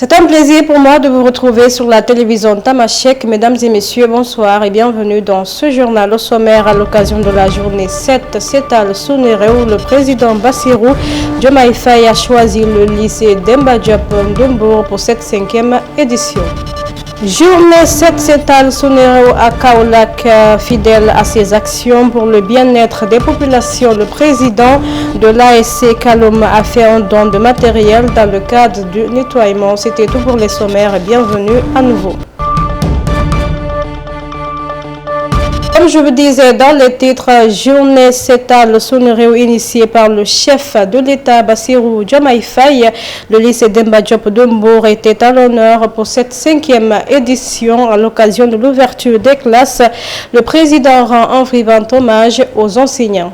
C'est un plaisir pour moi de vous retrouver sur la télévision Tamashek. Mesdames et messieurs, bonsoir et bienvenue dans ce journal. Au sommaire, à l'occasion de la journée 7 Setal Sounéré, où le président Bassirou Diomaye Faye a choisi le lycée Demba Diop Ndombour pour cette 5e édition. Journée 7 Setal Sounéré à Kaolack, fidèle à ses actions pour le bien-être des populations. Le président de l'ASC Kalom a fait un don de matériel dans le cadre du nettoiement. C'était tout pour les sommaires et bienvenue à nouveau. Comme je vous disais dans les titres, journée Setal Sounéré initiée par le chef de l'État Bassirou Diomaye Faye, le lycée Demba Diop Ndombour était à l'honneur pour cette 5e édition. À l'occasion de l'ouverture des classes, le président rend un fervent hommage aux enseignants.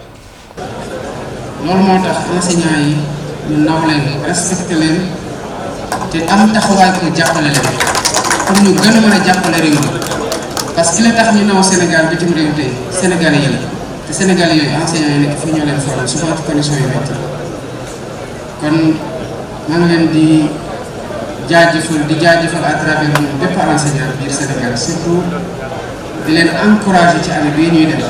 Parce que l'État ñu naw Sénégal bitim réew tey Sénégalais yi la te Sénégalais yooyu enseignants yi nekk fii ñoo leen formé souvent ci conditions yu métti kon maa ngi leen di jaajëfal à travers ñun bépp enseignant biir Sénégal surtout di leen encourager ci année bii ñuy def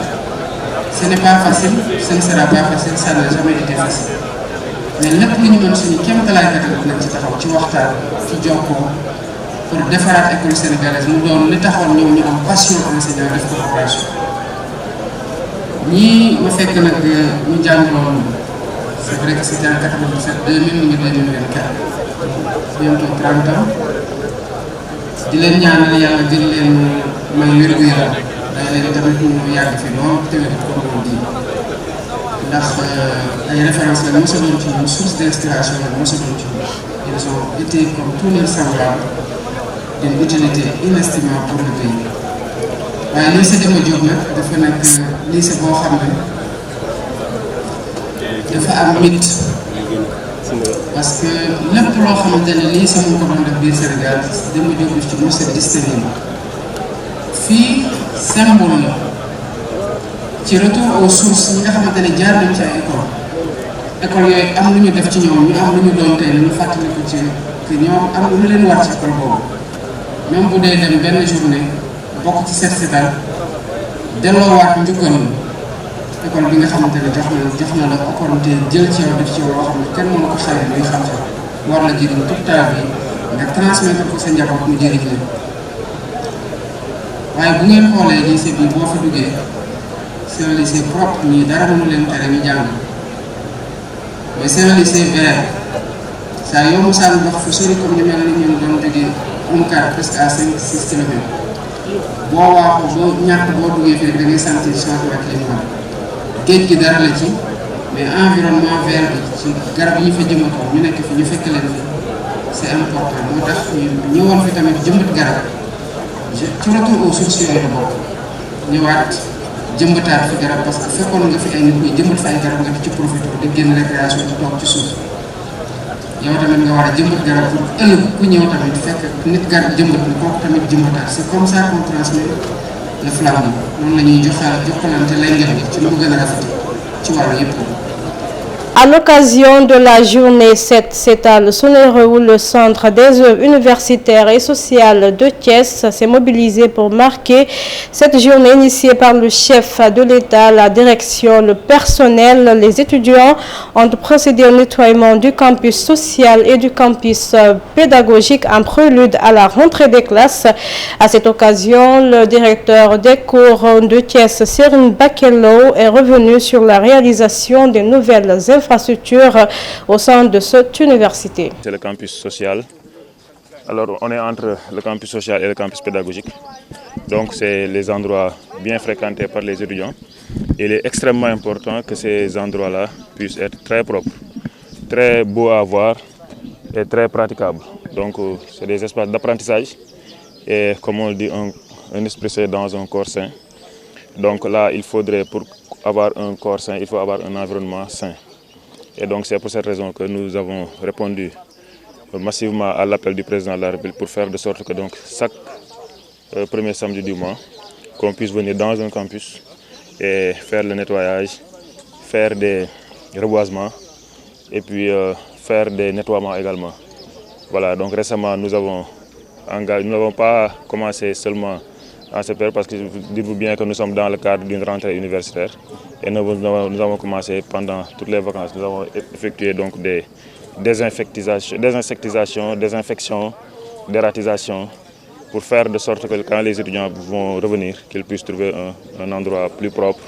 ce n'est pas facile ce ne sera pas facile ça n'a jamais été facile mais lépp lu ñu mën suñu kéemtalaay kattan nañ ci taxaw ci waxtaan ci jokkoo pour defaraat école sénégalaise mu doon li taxoon ñoom ñu am passion enseignant def ko formation ñii ma fekk nag ñu jàngaloon c'est vrai que c'était en 97 2000 mu ngi 2024 bientôt 30 ans di leen ñaanal yàlla gën leen may wér-gu-yaram day leen tamit ñu yàgg fi lool tamit comme on dit ndax ay références la mosaloon ci ñun source d'inspiration la mosaloon ci ñun ils ont été comme tous les semblables d'une utilité inestimable pour le pays waaye lycée Demba Diop nag dafa nekk lycée boo xam ne dafa am mythe parce que lépp loo xamante ne lycée mu ko doon def biir Sénégal Demba Diop ci mos a distingué fii symbole la ci retour aux sources ñi nga xamante ne jaar nañ ci ay école yooyu am lu ñu def ci ñoom ñu am lu ñu doon tey lu ñu fàttaliku ci que ñoom am lu leen war ci école boobu. même bu dee dem benn journée bokk ci set setal delloowaat njukkal école bi nga xamante ne jox na la opportunité jël ci yow def ci yow loo xam ne kenn mënu ko xale muy xam-xam war la jëriñ toute ta vie nga transmettre ko sa njaboot mu jëriñ leen waaye bu ngeen xoolee lycée bi boo fa duggee c'est un lycée propre ñii dara mënu leen tere ñu jàng mais c'est un lycée vert saa yoo mosaan dox fu sori comme ñu mel ni ñun doon jógee UNCAD presque à 5-6 kilomètres boo waaxu boo ñàkk boo duggee fii rek da ngay sentir changement climat géej gi dara la ci mais environnement vert bi ci garab yi ñu fa jëmbatoo ñu nekk fi ñu fekk leen fi c'est important moo tax ñu ñëwoon fi tamit jëmbat garab ci retour aux sources yooyu la bokk ñëwaat jëmbataat fi garab parce que fekkoon nga fi ay nit ñi jëmbat fa ay garab nga ci profité di génn récréation ci toog ci suuf yow tamit nga war a jëmbat garab pour ëllëg ku ñëw tamit fekk nit garab jëmbat ni kooku tamit jëmbataat c'est comme ça qu'on transmet le flambeau noonu la ñuy jokkalante lay ngeen ci lu mu gën a rafet ci wàllu yëpp. À l'occasion de la journée 7 Setal Sounéré, où le Centre des œuvres universitaires et sociales de Thiès s'est mobilisé pour marquer cette journée initiée par le chef de l'État, la direction, le personnel, les étudiants ont procédé au nettoiement du campus social et du campus pédagogique en prélude à la rentrée des classes. À cette occasion, le directeur des cours de Thiès, Serine Bakelo, est revenu sur la réalisation des nouvelles infrastructures au sein de cette université. C'est le campus social. Alors on est entre le campus social et le campus pédagogique. Donc c'est les endroits bien fréquentés par les étudiants. Il est extrêmement important que ces endroits-là puissent être très propres, très beaux à voir et très praticables. Donc c'est des espaces d'apprentissage et comme on le dit, un esprit sain dans un corps sain. Donc là, il faudrait, pour avoir un corps sain, il faut avoir un environnement sain. Et donc c'est pour cette raison que nous avons répondu massivement à l'appel du président de la République pour faire de sorte que donc chaque premier samedi du mois, qu'on puisse venir dans un campus et faire le nettoyage, faire des reboisements et puis faire des nettoiements également. Voilà, donc récemment nous n'avons pas commencé seulement en cette période parce que dites-vous bien que nous sommes dans le cadre d'une rentrée universitaire et nous avons commencé pendant toutes les vacances. Nous avons effectué donc des désinsectisations, désinfections, dératisations pour faire de sorte que quand les étudiants vont revenir, qu'ils puissent trouver un endroit plus propre,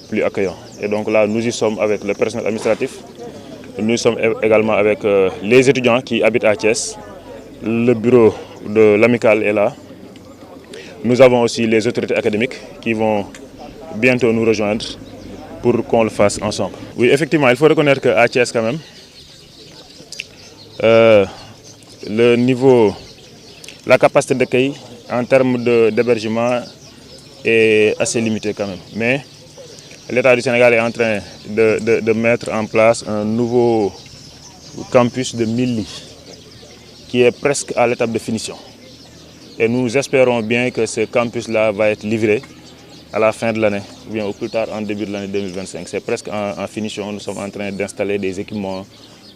plus accueillant. Et donc là, nous y sommes avec le personnel administratif, nous sommes également avec les étudiants qui habitent à Thiès, le bureau de l'amicale est là. Nous avons aussi les autorités académiques qui vont bientôt nous rejoindre pour qu'on le fasse ensemble. Oui, effectivement, il faut reconnaître qu'à Thiès quand même, le niveau, la capacité d'accueil en termes d'hébergement est assez limitée quand même. Mais l'État du Sénégal est en train de mettre en place un nouveau campus de 1000 lits qui est presque à l'étape de finition. Et nous espérons bien que ce campus-là va être livré à la fin de l'année, ou bien au plus tard en début de l'année 2025. C'est presque en finition. Nous sommes en train d'installer des équipements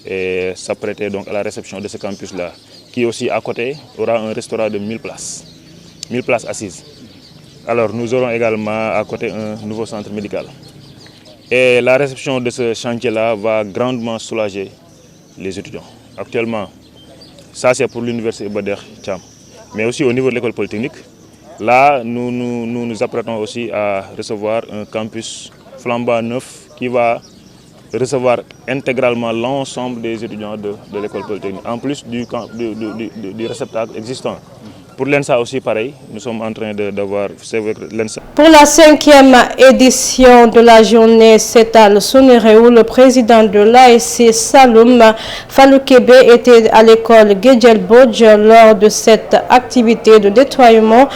et s'apprêter donc à la réception de ce campus-là, qui aussi à côté aura un restaurant de 1000 places, 1000 places assises. Alors nous aurons également à côté un nouveau centre médical. Et la réception de ce chantier-là va grandement soulager les étudiants. Actuellement, ça c'est pour l'université Iba Der Thiam. Mais aussi au niveau de l'école polytechnique, là nous nous apprêtons aussi à recevoir un campus flambant neuf qui va recevoir intégralement l'ensemble des étudiants de l'école polytechnique, en plus du réceptacle existant. Pour l'ENSA aussi pareil, nous sommes en train d'avoir... Pour la 5e édition de la journée Setal Sonereo, le président de l'ASC Saloum, Fallou Kébé, était à l'école Guédiel Bodj lors de cette activité de nettoyement.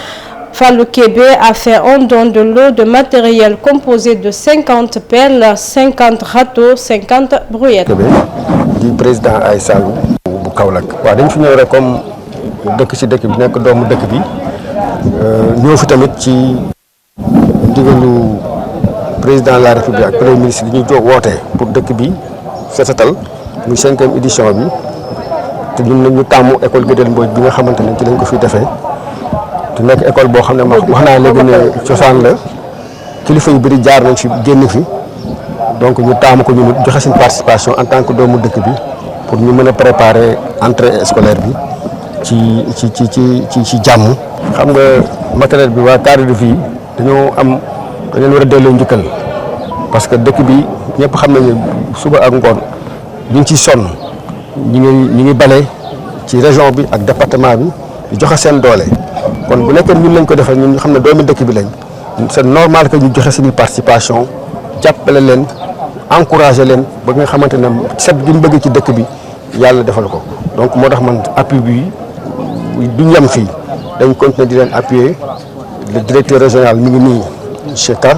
Fallou Kébé a fait un don de lot de matériel composé de 50 pelles, 50 râteaux, 50 brouillettes. Du président ASC Saloum bu Kaolack. Waaw dañ fi ñëw rek comme dëkk ci dëkk bi nekk doomu dëkk bi ñëw fi tamit ci ndigalu président de la République ak premier ministre li ñu woote pour dëkk bi setal muy 5e édition bi te ñun nag ñu tàmmu école Guédiel Mbodj bi nga xamante ne ci lañ ko fi defee te nekk école boo xam ne wax naa léegi ne cosaan la kilifa yu bëri jaar nañ fi génn fi donc ñu taamu ko ñu joxe seen participation en tant que doomu dëkk bi pour ñu mën a préparer entrée scolaire bi ci jàmm. xam nga matériel bi waa cadre de vie dañoo am dañ leen war a delloo njukkal parce que dëkk bi ñëpp xam nañu suba ak ngoon ñu ngi ciy sonn ñu ngi bale ci région bi ak département bi di joxe seen doole kon bu nekkee ñun lañ ko defal ñun ñu xam ne doomi dëkk bi lañ c'est normal que ñu joxe seen participation jàppale leen encourager leen ba nga xamante ne set gi mu bëgg ci dëkk bi yàlla defal ko donc moo tax man appui bi duñ yem fii dañ continuer di leen appuyer le directeur régional mi ngi nii Cheikh Ka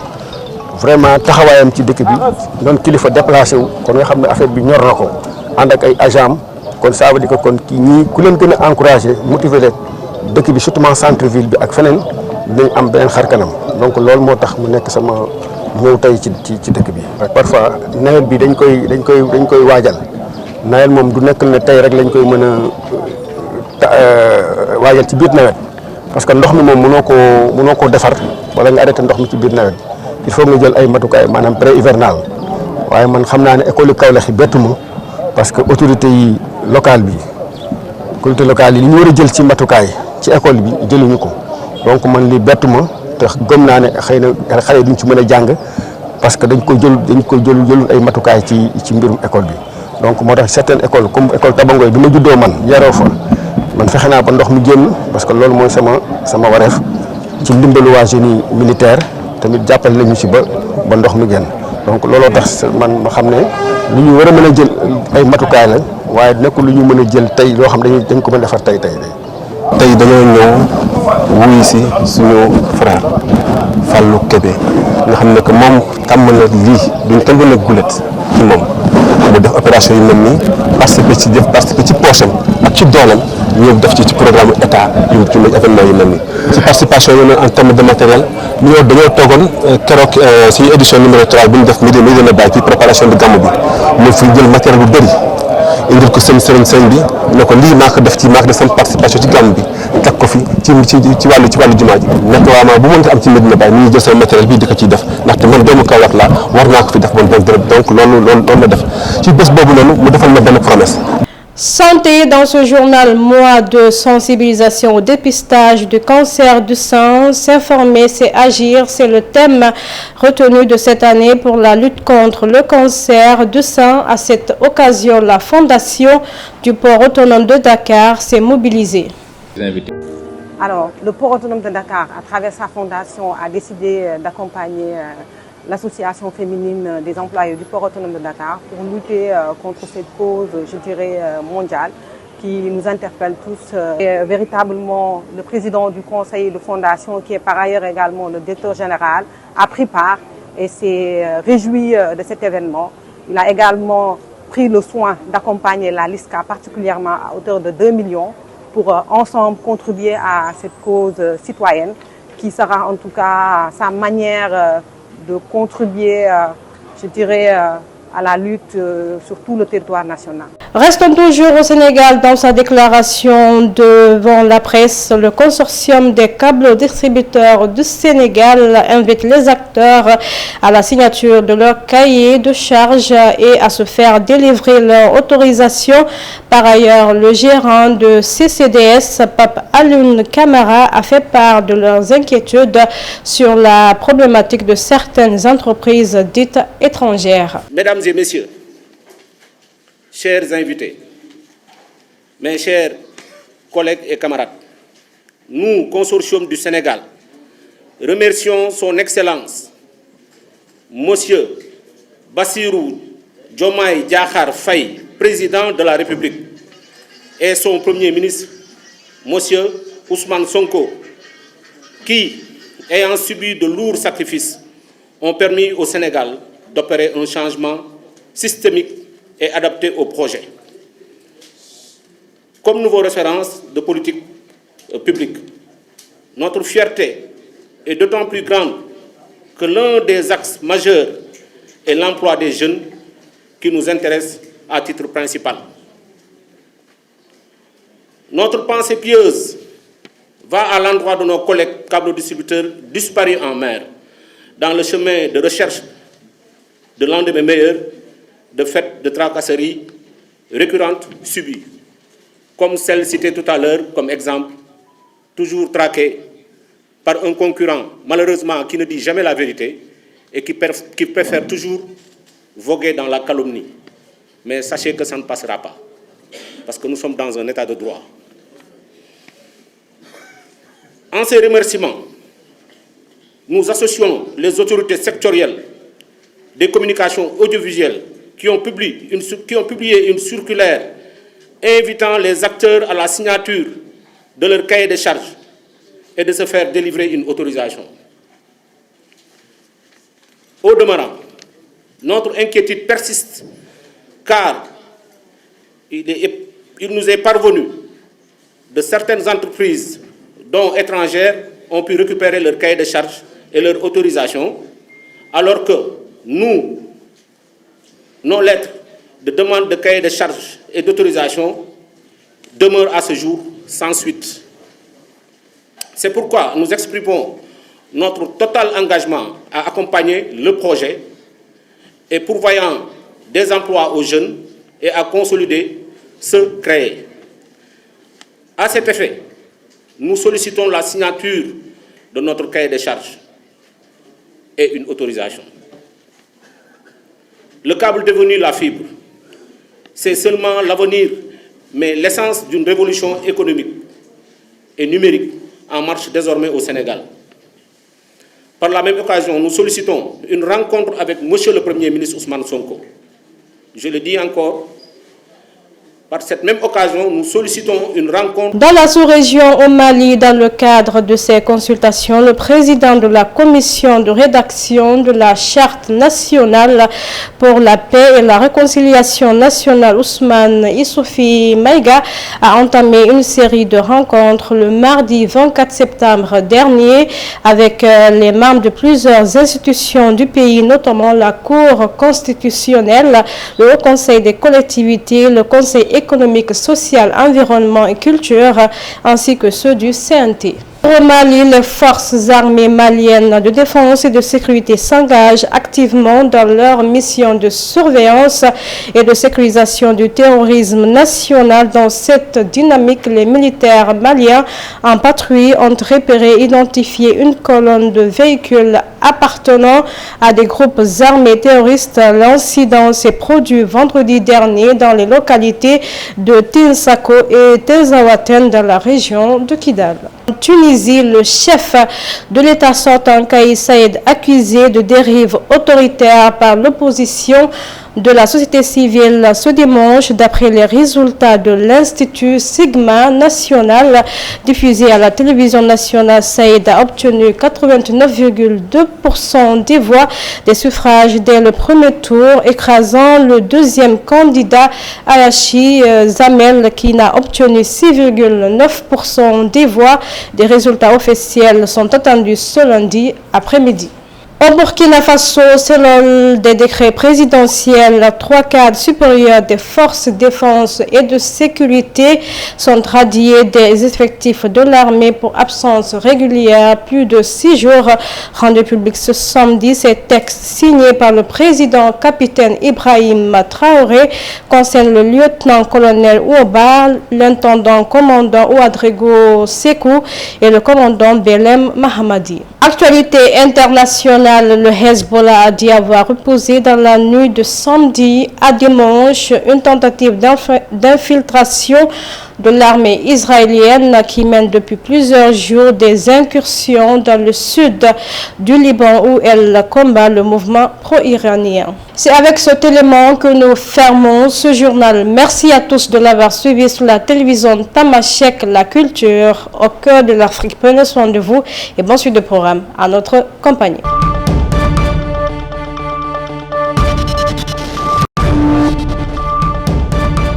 vraiment taxawaayam ci dëkk bi doon kilifa déplacé wu kon nga xam ne affaire bi ñor na ko ànd ak ay agents kon ça veut dire que kon kii ñii ku leen gën a encourager motiver leen dëkk bi surtout centre ville bi ak feneen dinañ am beneen xar kanam donc loolu moo tax mu nekk sama ñëw tey ci dëkk bi. parfois nawet bi dañ koy waajal nawet moom du nekk ne tey rek lañ koy mën a waajal ci biir nawet parce que ndox mi moom mënoo koo defar wala nga arrêté ndox mi ci biir nawet il faut nga jël ay matukaay maanaam pré hivernal waaye man xam naa ne école yu Kaolack yi bettu ma parce que autorité yi locale bi autorité locale yi li ñu war a jël ci matukaay ci école bi jëluñu ko donc man li bettu ma te gëm naa ne xëy na xale duñ ci mën a jàng parce que dañ ko jëlul ay matukaay ci mbirum école bi donc moo tax certaines écoles comme école Tabangoy bi ma juddoo man yaroo fa man fexe naa ba ndox mi génn parce que loolu mooy sama wareef ci ndimbalu waa génie militaire tamit jàppale nañu ci ba ndox mi génn donc looloo tax man ma xam ne lu ñu war a mën a jël ay matukaay la waaye nekkul lu ñu mën a jël tey loo xam dañ ko mën a defar tey dañoo ñëw wuyu si suñu frère Fallou Kébé nga xam ne que moom tàmm na lii duñ tàmm na gulet ci moom mu def opération yu mel nii participer ci poosam ak ci doolam ñëw def ci programme état yu ci événement yu mel nii ci participation yu mel en terme de matériel dañoo toogoon keroog ci édition numéro 3 bi ñu def Médina Baye ci préparation de gàmmu bi mu fi jël matériel bu bëri indil ko sëñ bi ne ko lii maa ko def sama participation ci gàmm bi teg ko fi ci wàllu jumaa ji nettoiement bu mënta am ci Medina Baye ni jël sama matériel bii di ko ciy def ndaxte man doomu Kaolack laa war naa ko fi def man donc loolu la def ci bés boobu noonu mu defal ma benn promesse. Santé, dans ce journal, mois de sensibilisation au dépistage du cancer du sein. S'informer, c'est agir, c'est le thème retenu de cette année pour la lutte contre le cancer du sein. À cette occasion, la Fondation du Port autonome de Dakar s'est mobilisée. Alors, le Port autonome de Dakar, à travers sa fondation, a décidé d'accompagner l'association féminine des employés du Port autonome de Dakar pour lutter contre cette cause, je dirais, mondiale qui nous interpelle tous. Et véritablement, le président du conseil de fondation, qui est par ailleurs également le directeur général, a pris part et s'est réjoui de cet événement. Il a également pris le soin d'accompagner la LISCA, particulièrement à hauteur de 2 millions, pour ensemble contribuer à cette cause citoyenne, qui sera en tout cas sa manière de contribuer, je dirais, à la lutte sur tout le territoire national. Restons toujours au Sénégal. Dans sa déclaration devant la presse, le consortium des câbles distributeurs du Sénégal invite les acteurs à la signature de leur cahier de charges et à se faire délivrer leur autorisation. Par ailleurs, le gérant de CCDS, Pape Alioune Camara, a fait part de leurs inquiétudes sur la problématique de certaines entreprises dites étrangères. Mesdames et messieurs, chers invités, mes chers collègues et camarades, nous, Consortium du Sénégal, remercions son Excellence, Monsieur Bassirou Diomaye Diakhar Faye, président de la République, et son Premier ministre, Monsieur Ousmane Sonko, qui, ayant subi de lourds sacrifices, ont permis au Sénégal d'opérer un changement systémique et adapté au projet. Comme nouveau référence de politique publique, notre fierté est d'autant plus grande que l'un des axes majeurs est l'emploi des jeunes qui nous intéresse à titre principal. Notre pensée pieuse va à l'endroit de nos collègues câbles distributeurs disparus en mer dans le chemin de recherche de lendemain meilleur, de fait de tracasseries récurrentes subies, comme celle citée tout à l'heure comme exemple, toujours traquée par un concurrent, malheureusement, qui ne dit jamais la vérité et qui préfère toujours voguer dans la calomnie. Mais sachez que ça ne passera pas, parce que nous sommes dans un état de droit. En ces remerciements, nous associons les autorités sectorielles des communications audiovisuelles qui ont publié une circulaire invitant les acteurs à la signature de leur cahier de charges et de se faire délivrer une autorisation. Au demeurant, notre inquiétude persiste car il nous est parvenu de certaines entreprises, dont étrangères, ont pu récupérer leur cahier de charges et leur autorisation, alors que nous, nos lettres de demande de cahier de charges et d'autorisation demeurent à ce jour sans suite. C'est pourquoi nous exprimons notre total engagement à accompagner le projet et pourvoyant des emplois aux jeunes et à consolider ceux créés. À cet effet, nous sollicitons la signature de notre cahier de charges et une autorisation. Le câble devenu la fibre, c'est seulement l'avenir, mais l'essence d'une révolution économique et numérique en marche désormais au Sénégal. Par la même occasion, nous sollicitons une rencontre avec Monsieur le Premier ministre Ousmane Sonko. Je le dis encore, Par cette même occasion, nous sollicitons une rencontre. Dans la sous-région au Mali, dans le cadre de ces consultations, le président de la commission de rédaction de la Charte nationale pour la paix et la réconciliation nationale, Ousmane Issoufi Maïga, a entamé une série de rencontres le mardi 24 septembre dernier avec les membres de plusieurs institutions du pays, notamment la Cour constitutionnelle, le Haut Conseil des collectivités, le Conseil économique, social, environnement et culture, ainsi que ceux du CNT. Au Mali, les forces armées maliennes de défense et de sécurité s'engagent activement dans leur mission de surveillance et de sécurisation du terrorisme national. Dans cette dynamique, les militaires maliens en patrouille ont repéré et identifié une colonne de véhicules appartenant à des groupes armés terroristes. L'incident s'est produit vendredi dernier dans les localités de Tinsako et Tezawaten dans la région de Kidal. En Tunisie, le chef de l'État sortant, Kais Saïed, accusé de dérive autoritaire par l'opposition de la société civile ce dimanche. D'après les résultats de l'Institut Sigma national diffusé à la télévision nationale, Saïed a obtenu 89,2% des voix des suffrages dès le premier tour, écrasant le deuxième candidat Ayachi Zamel qui n'a obtenu 6,9% des voix. Des résultats officiels sont attendus ce lundi après-midi. Au Burkina Faso, selon des décrets présidentiels, 3 cadres supérieurs des forces de défense et de sécurité sont radiés des effectifs de l'armée pour absence régulière plus de 6 jours. Rendu public ce samedi, ces textes signés par le président capitaine Ibrahim Traoré concernent le lieutenant-colonel Ouoba, l'intendant commandant Ouadrigo Sekou et le commandant Belem Mahamadi. Actualité internationale, le Hezbollah a dit avoir reposé dans la nuit de samedi à dimanche une tentative d'infiltration de l'armée israélienne qui mène depuis plusieurs jours des incursions dans le sud du Liban où elle combat le mouvement pro-iranien. C'est avec cet élément que nous fermons ce journal. Merci à tous de l'avoir suivi sur la télévision Tamashek, la culture au cœur de l'Afrique. Prenez soin de vous et bon suite de programme à notre compagnie.